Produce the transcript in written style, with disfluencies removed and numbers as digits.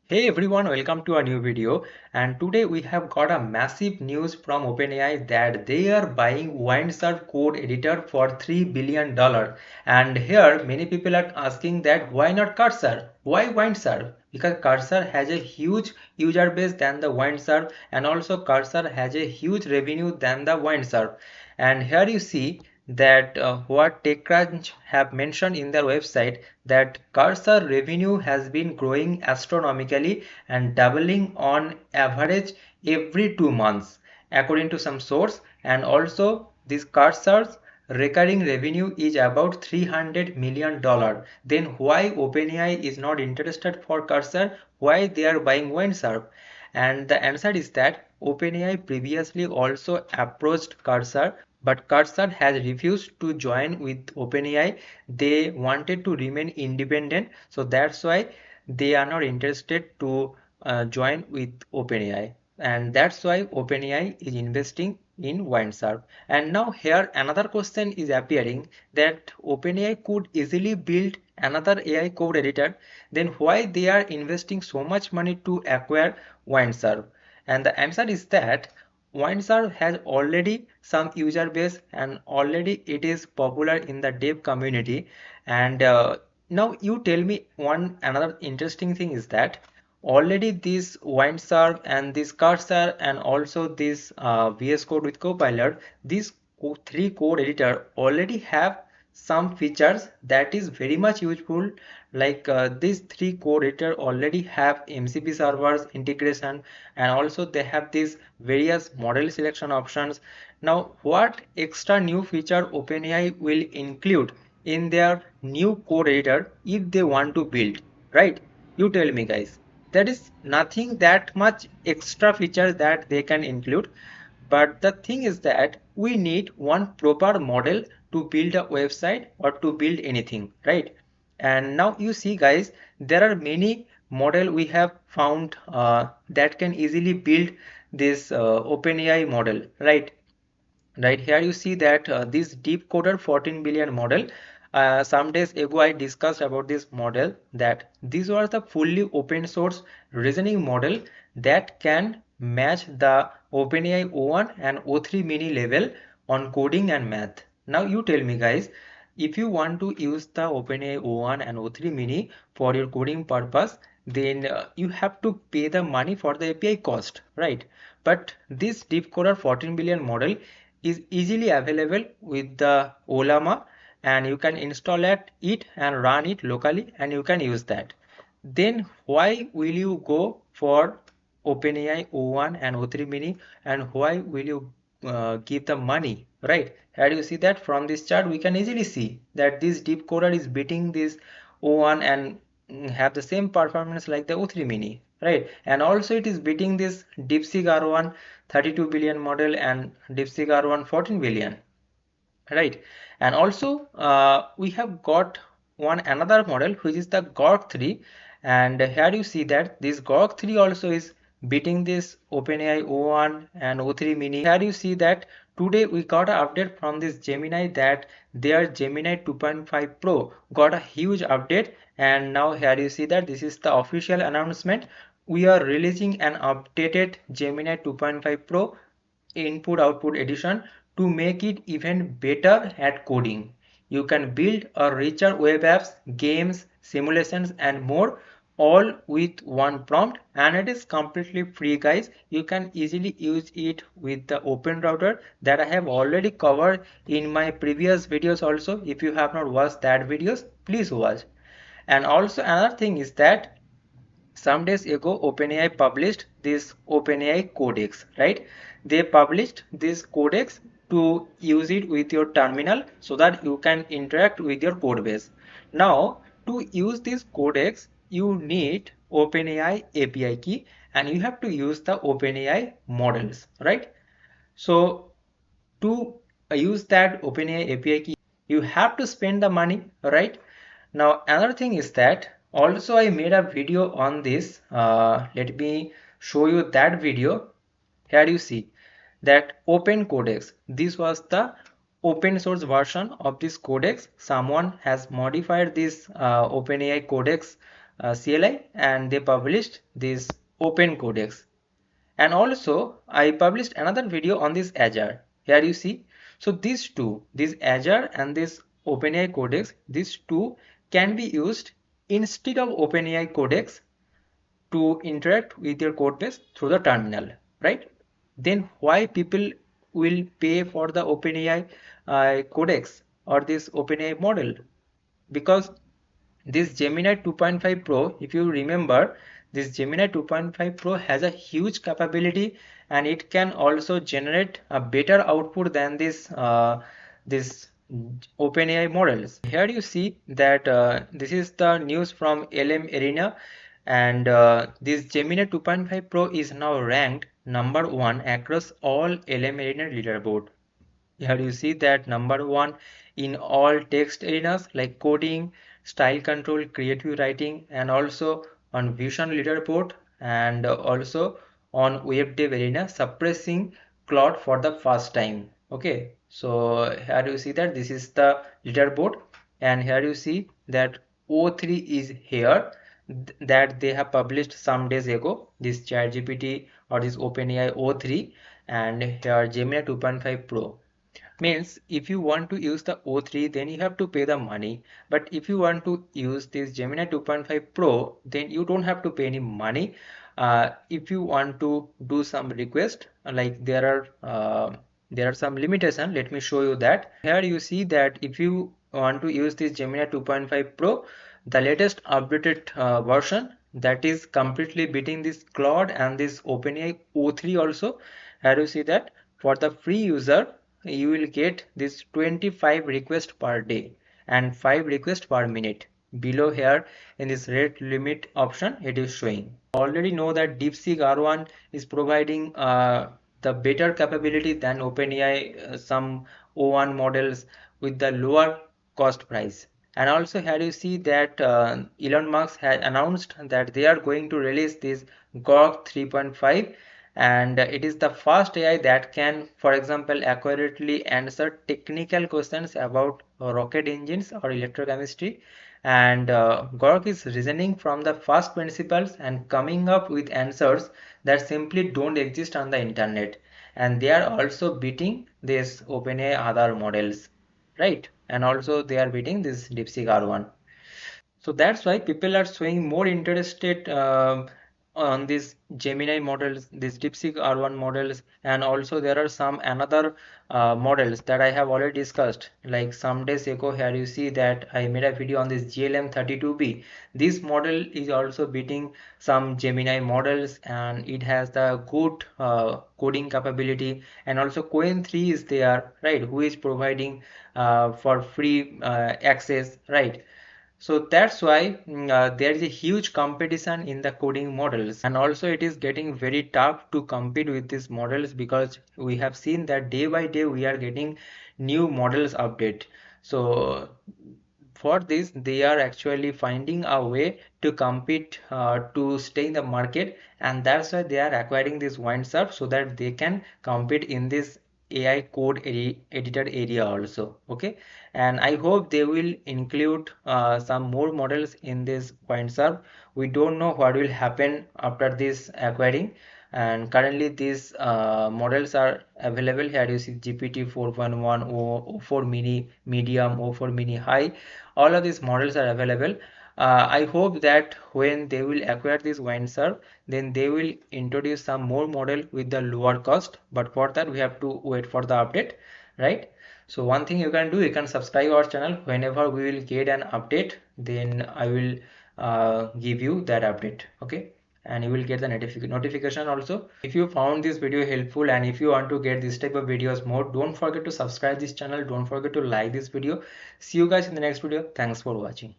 Hey everyone, welcome to a new video. And today we have got a massive news from OpenAI that they are buying Windsurf code editor for $3 billion. And here many people are asking that why not Cursor? Why Windsurf? Because Cursor has a huge user base than the Windsurf, and also Cursor has a huge revenue than the Windsurf. And here you see that what TechCrunch have mentioned in their website, that Cursor revenue has been growing astronomically and doubling on average every 2 months according to some source. And also this Cursor's recurring revenue is about $300 million. Then why OpenAI is not interested for Cursor? Why they are buying Windsurf? And the answer is that OpenAI previously also approached Cursor, but Cursor has refused to join with OpenAI. They wanted to remain independent, so that's why they are not interested to join with OpenAI, and that's why OpenAI is investing in Windsurf. And now here another question is appearing, that OpenAI could easily build another AI code editor, then why they are investing so much money to acquire Windsurf? And the answer is that Windsurf has already some user base and already it is popular in the dev community. And now you tell me, one another interesting thing is that already this Windsurf and this Cursor and also this VS Code with Copilot, these three code editor already have some features that is very much useful. Like these three code editor already have MCP servers integration, and also they have these various model selection options. Now what extra new feature OpenAI will include in their new code editor if they want to build, right? You tell me guys. There is nothing that much extra feature that they can include, but the thing is that we need one proper model to build a website or to build anything, right? And now you see guys, there are many model we have found that can easily build this OpenAI model, right? Right here you see that this deep coder 14 billion model, some days ago I discussed about this model, that these were the fully open source reasoning model that can match the OpenAI O1 and O3 mini level on coding and math. Now you tell me guys, if you want to use the OpenAI O1 and O3 mini for your coding purpose, then you have to pay the money for the API cost, right? But this deep coder 14 billion model is easily available with the Olama, and you can install it and run it locally and you can use that. Then why will you go for OpenAI O1 and O3 mini, and why will you give the money, right? Here you see that from this chart we can easily see that this deep coder is beating this O1 and have the same performance like the O3 mini, right? And also it is beating this DeepSeek R1 32 billion model and DeepSeek R1 14 billion, right? And also we have got one another model which is the grok 3, and here you see that this grok 3 also is beating this OpenAI O1 and O3 mini. Here you see that today we got an update from this Gemini that their Gemini 2.5 Pro got a huge update, and now here you see that this is the official announcement. We are releasing an updated Gemini 2.5 Pro input output edition to make it even better at coding. You can build a richer web apps, games, simulations and more, all with one prompt, and it is completely free guys. You can easily use it with the open router that I have already covered in my previous videos also. If you have not watched that videos, please watch. And also another thing is that some days ago OpenAI published this OpenAI codex, right? They published this codex to use it with your terminal so that you can interact with your code base. Now to use this codex you need OpenAI API key, and you have to use the OpenAI models, right? So to use that OpenAI API key you have to spend the money, right? Now another thing is that also I made a video on this. Let me show you that video. Here you see that open codex, this was the open source version of this codex. Someone has modified this OpenAI codex CLI, and they published this open codex. And also I published another video on this Azure. Here you see. So these two, this Azure and this OpenAI codex, these two can be used instead of OpenAI codex to interact with your code base through the terminal, right? Then why people will pay for the OpenAI codex or this OpenAI model? Because this Gemini 2.5 Pro, if you remember, this Gemini 2.5 Pro has a huge capability, and it can also generate a better output than this OpenAI models. Here you see that this is the news from LM Arena, and this Gemini 2.5 Pro is now ranked #1 across all LM Arena leaderboard. Here you see that #1 in all text arenas like coding, style control, creative writing, and also on Vision leaderboard, and also on web dev arena, suppressing Claude for the first time. Okay, so here you see that this is the leaderboard, and here you see that O3 is here, that they have published some days ago, this ChatGPT or this OpenAI O3, and here Gemini 2.5 Pro. Means if you want to use the O3, then you have to pay the money, but if you want to use this Gemini 2.5 Pro, then you don't have to pay any money. If you want to do some request, like there are some limitation. Let me show you that. Here you see that if you want to use this Gemini 2.5 Pro, the latest updated version, that is completely beating this Claude and this OpenAI O3 also. Here you see that for the free user, you will get this 25 requests per day and 5 requests per minute. Below here in this rate limit option, it is showing. Already know that DeepSeek R1 is providing the better capability than OpenAI some O1 models with the lower cost price. And also here you see that Elon Musk has announced that they are going to release this grok 3.5, and it is the first AI that can, for example, accurately answer technical questions about rocket engines or electrochemistry. And grok is reasoning from the first principles and coming up with answers that simply don't exist on the internet, and they are also beating this OpenAI other models, right? And also they are beating this DeepSeek R1. So that's why people are showing more interested on these Gemini models, these DeepSeek R1 models, and also there are some another models that I have already discussed. Like some days ago, here you see that I made a video on this GLM32B. This model is also beating some Gemini models, and it has the good coding capability. And also qwen 3 is there, right? Who is providing for free access, right? So that's why there is a huge competition in the coding models, and also it is getting very tough to compete with these models, because we have seen that day by day we are getting new models update. So for this they are actually finding a way to compete to stay in the market, and that's why they are acquiring this Windsurf so that they can compete in this AI code editor area also. Okay, and I hope they will include some more models in this Windsurf. We don't know what will happen after this acquiring, and currently these models are available. Here you see GPT 4.1, O4 mini medium, O4 mini high. All of these models are available. I hope that when they will acquire this Windsurf, then they will introduce some more model with the lower cost, but for that we have to wait for the update, right? So one thing you can do, you can subscribe our channel. Whenever we will get an update, then I will give you that update. Okay, and you will get the notification also. If you found this video helpful, and if you want to get this type of videos more, don't forget to subscribe this channel, don't forget to like this video. See you guys in the next video. Thanks for watching.